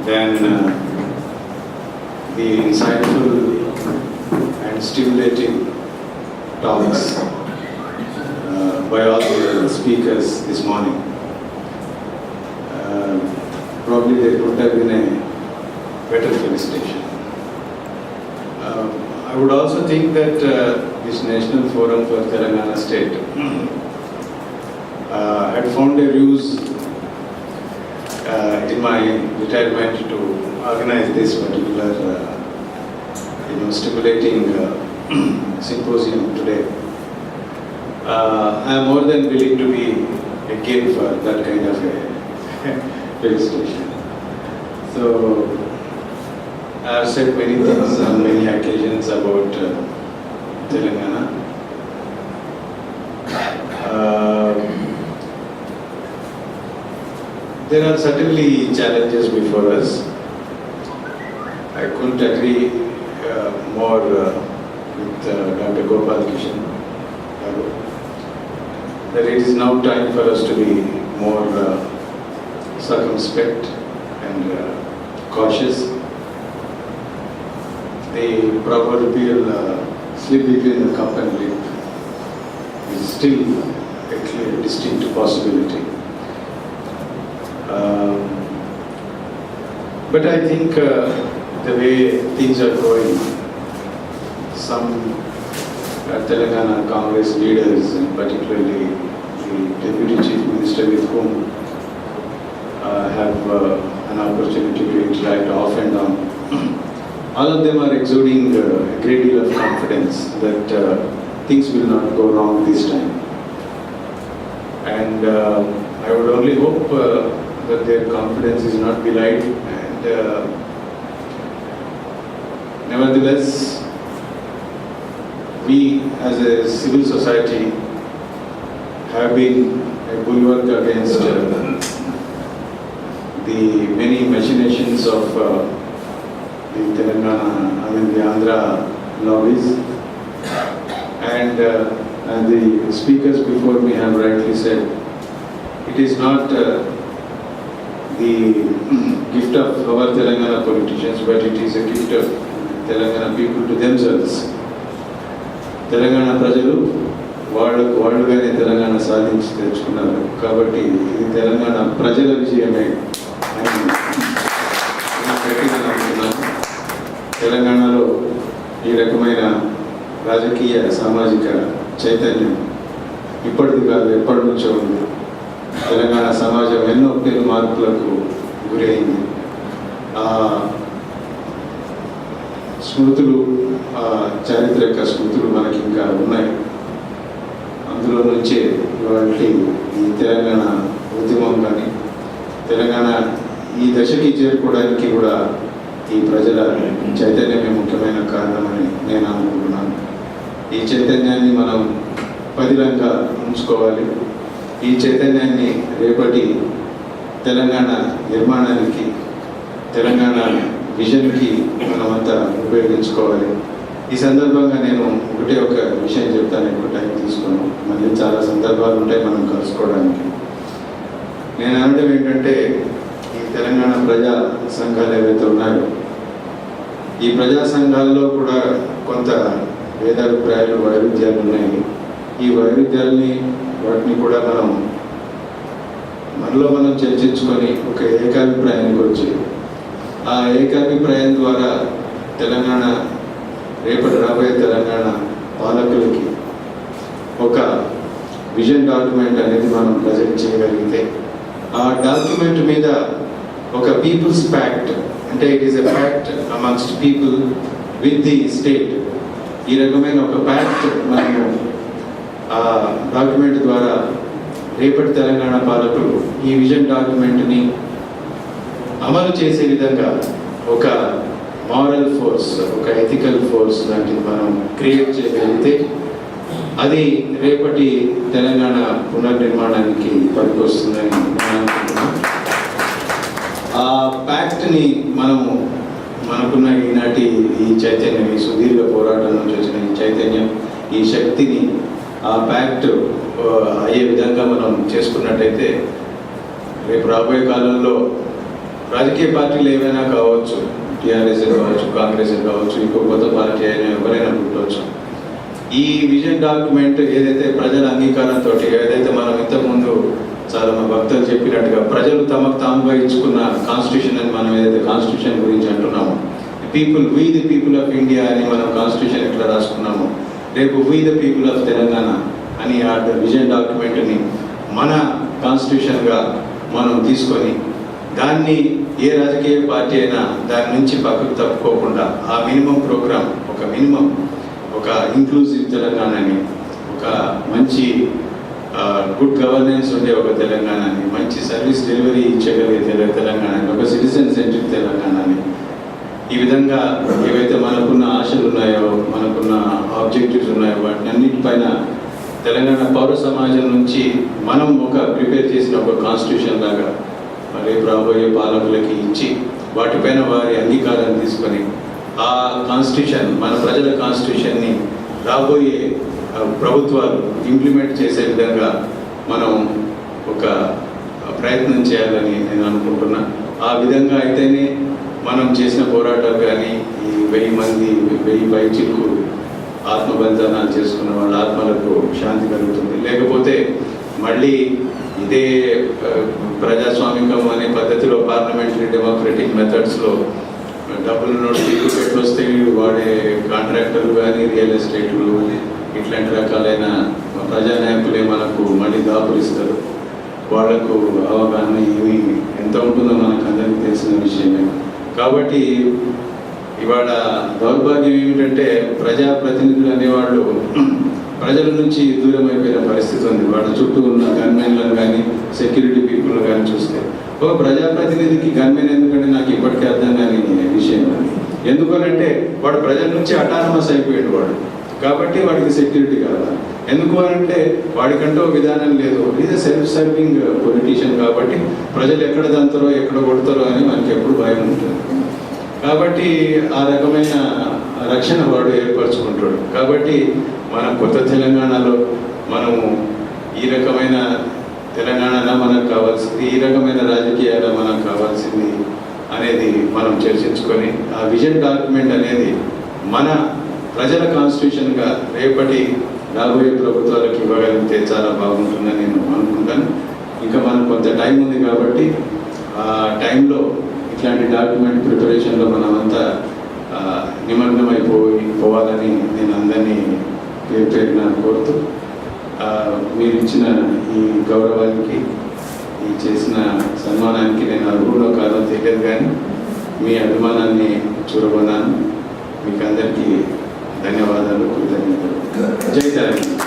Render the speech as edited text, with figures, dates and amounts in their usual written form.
than the insightful and stimulating talks by all the speakers this morning. Probably there could have been a better felicitation. I would also think that this National Forum for Telangana State had found a ruse in my retirement to organize this particular stimulating symposium today. I am more than willing to be again for that kind of a felicitation. So I have said many things on many occasions about Telangana. There are certainly challenges before us. I couldn't agree more with Dr. Gopal Kishan that it is now time for us to be more circumspect and cautious. The proverbial slip between the cup and lip is still a clear, distinct possibility. But I think the way things are going, some Telangana Congress leaders, and particularly the Deputy Chief Minister with whom I have an opportunity to interact off and on, all of them are exuding a great deal of confidence that things will not go wrong this time. And I would only hope that their confidence is not belied, and nevertheless, we as a civil society have been a bulwark against the many machinations of the Telangana, the Andhra lobbies, and the speakers before me have rightly said, it is not the gift of our Telangana politicians, but it is a gift of Telangana people to themselves. Telangana ప్రజలు వాళ్ళుగానే తెలంగాణ సాధించి తెచ్చుకున్నారు కాబట్టి ఇది తెలంగాణ ప్రజల విజయమే అని తెలంగాణలో ఈ రకమైన రాజకీయ సామాజిక చైతన్యం ఇప్పటిది కాదు ఎప్పటి నుంచో ఉంది. తెలంగాణ సమాజం ఎన్నో పేరు మార్పులకు గురైంది. స్మృతులు, చారిత్రక స్మృతులు మనకి ఇంకా ఉన్నాయి. అందులో నుంచే వాటి ఈ తెలంగాణ ఉద్యమం కానీ తెలంగాణ ఈ దశకి చేరుకోవడానికి కూడా ఈ ప్రజల చైతన్యమే ముఖ్యమైన కారణమని నేను అనుకుంటున్నాను. ఈ చైతన్యాన్ని మనం పదిలంగా ఉంచుకోవాలి. ఈ చైతన్యాన్ని రేపటి తెలంగాణ నిర్మాణానికి, తెలంగాణ విజన్కి మనమంతా ఉపయోగించుకోవాలి. ఈ సందర్భంగా నేను ఒకటే ఒక విషయం చెప్తాను, ఎక్కువ టైం తీసుకోను, మళ్ళీ చాలా సందర్భాలు ఉంటాయి మనం కలుసుకోవడానికి. నేను అనడం ఏంటంటే, ఈ తెలంగాణ ప్రజా సంఘాలు ఏవైతే ఉన్నాయో, ఈ ప్రజా సంఘాల్లో కూడా కొంత భేదాభిప్రాయాలు, వైరుధ్యాలు ఉన్నాయి. ఈ వైరుధ్యాలని వాటిని కూడా మనలో మనం చర్చించుకొని ఒక ఏకాభిప్రాయానికి వచ్చి, ఆ ఏకాభిప్రాయం ద్వారా తెలంగాణ రేపటి రాబోయే తెలంగాణ పాలకులకి ఒక విజన్ డాక్యుమెంట్ అనేది మనం ప్రజెంట్ చేయగలిగితే, ఆ డాక్యుమెంట్ మీద ఒక పీపుల్స్ ప్యాక్ట్, అంటే it is a pact amongst people with the state, ఈ రకమైన ఒక ప్యాక్ట్ మనము ఆ డాక్యుమెంట్ ద్వారా రేపటి తెలంగాణ పాలకులు ఈ విజన్ డాక్యుమెంట్ని అమలు చేసే విధంగా ఒక మారల్ ఫోర్స్, ఒక ఎథికల్ ఫోర్స్ లాంటిది మనం క్రియేట్ చేయగలిగితే అది రేపటి తెలంగాణ పునర్నిర్మాణానికి పనికొస్తుందని నేను అనుకుంటున్నాను. ఆ ప్యాక్ట్ని మనకున్న ఈనాటి ఈ చైతన్యం, ఈ సుదీర్ఘ పోరాటం నుంచి వచ్చిన ఈ చైతన్యం, ఈ శక్తిని ఆ ప్యాక్ట్ అయ్యే విధంగా మనం చేసుకున్నట్టయితే రేపు రాబోయే కాలంలో రాజకీయ పార్టీలు ఏమైనా కావచ్చు, టీఆర్ఎస్ కావచ్చు, కాంగ్రెస్ కావచ్చు, ఇంకో కొత్త పార్టీ అయినా ఎవరైనా పుట్టవచ్చు. ఈ విజన్ డాక్యుమెంట్ ఏదైతే ప్రజల అంగీకారంతో, ఏదైతే మనం ఇంతకుముందు చాలా మా భక్తులు చెప్పినట్టుగా ప్రజలు తమకు తాముగా ఇచ్చుకున్న కాన్స్టిట్యూషన్ అని మనం ఏదైతే కాన్స్టిట్యూషన్ గురించి అంటున్నామో, we the people of India అని మనం కాన్స్టిట్యూషన్ ఎట్లా రాసుకున్నామో, రేపు we the people of Telangana అని ఆ విజన్ డాక్యుమెంట్ని మన కాన్స్టిట్యూషన్గా మనం తీసుకొని దాన్ని ఏ రాజకీయ పార్టీ అయినా దాని నుంచి పక్కకు తప్పుకోకుండా ఆ మినిమం ప్రోగ్రామ్, ఒక ఇంక్లూజివ్ తెలంగాణని, ఒక మంచి గుడ్ గవర్నెన్స్ ఉండే ఒక తెలంగాణని, మంచి సర్వీస్ డెలివరీ ఇచ్చగలిగే తెలంగాణని, ఒక సిటిజన్ సెంట్రిక్ తెలంగాణని, ఈ విధంగా ఏవైతే మనకున్న ఆశలు ఉన్నాయో, మనకున్న ఆబ్జెక్టివ్స్ ఉన్నాయో వాటిని అన్నిటిపైన తెలంగాణ పౌర సమాజం నుంచి మనం ఒక ప్రిపేర్ చేసిన ఒక కాన్స్టిట్యూషన్ లాగా రేపు రాబోయే పాలకులకి ఇచ్చి వాటిపైన వారి అంగీకారాన్ని తీసుకొని ఆ కాన్స్టిట్యూషన్, మన ప్రజల కాన్స్టిట్యూషన్ని రాబోయే ప్రభుత్వాలు ఇంప్లిమెంట్ చేసే విధంగా మనం ఒక ప్రయత్నం చేయాలని నేను అనుకుంటున్నా. ఆ విధంగా అయితేనే మనం చేసిన పోరాటాలు కానీ ఈ 1000 పైచిలకు ఆత్మ బలిదానాలు చేసుకున్న వాళ్ళ ఆత్మలకు శాంతి కలుగుతుంది. లేకపోతే మళ్ళీ ఇదే ప్రజాస్వామికం అనే పద్ధతిలో పార్లమెంటరీ డెమోక్రటిక్ మెథడ్స్లో డబ్బులు నోటి టికెట్లు వస్తే వాడే కాంట్రాక్టర్లు కానీ, రియల్ ఎస్టేట్లు, ఇట్లాంటి రకాలైన ప్రజానాయకులే మనకు మళ్ళీ దాపురిస్తారు. వాళ్లకు అవగాహన ఏమి ఎంత ఉంటుందో మనకు అందరికీ తెలిసిన విషయమే. కాబట్టి ఇవాళ దౌర్భాగ్యం ఏమిటంటే ప్రజాప్రతినిధులు అనేవాళ్ళు ప్రజల నుంచి దూరం అయిపోయిన పరిస్థితి ఉంది. వాళ్ళ చుట్టూ ఉన్న గన్మెన్లను కానీ, సెక్యూరిటీ పీపుల్ని కానీ చూస్తే ఒక ప్రజాప్రతినిధికి గన్మెన్ ఎందుకంటే నాకు ఇప్పటికీ అర్థం కాని విషయం. ఎందుకనంటే వాడు ప్రజల నుంచి అటానమస్ అయిపోయాడు వాడు, కాబట్టి వాడికి సెక్యూరిటీ కావాలి. ఎందుకు అంటే వాడికంటూ విధానం లేదు. ఇది సెల్ఫ్ సర్వింగ్ పొలిటీషియన్ కాబట్టి ప్రజలు ఎక్కడ దంతారో ఎక్కడ కొడతారో అని మనకి ఎప్పుడు భయం ఉంటుంది. కాబట్టి ఆ రకమైన రక్షణ వాడు ఏర్పరచుకుంటాడు. కాబట్టి మన కొత్త తెలంగాణలో మనము ఈ రకమైన తెలంగాణ మనకు కావాల్సింది, ఈ రకమైన రాజకీయాలు మనకు కావాల్సింది అనేది మనం చర్చించుకొని ఆ విజన్ డాక్యుమెంట్ అనేది మన ప్రజల కాన్స్టిట్యూషన్గా రేపటి రాబోయే ప్రభుత్వాలకు ఇవ్వగలిగితే చాలా బాగుంటుందని నేను అనుకుంటాను. ఇంకా మనకు కొంత టైం ఉంది కాబట్టి ఆ టైంలో ఇట్లాంటి డాక్యుమెంట్ ప్రిపరేషన్లో మనమంతా నిమగ్నమైపోవాలని నేను అందరినీ పేరున కోరుతూ మీరు ఇచ్చిన ఈ గౌరవానికి, ఈ చేసిన సన్మానానికి నేను అర్హులో కాదో తెలియదు కానీ మీ అభిమానాన్ని చూరగొన్నాను. మీకు అందరికీ ధన్యవాదాలు, కృతజ్ఞతలు. జై తెలంగాణ.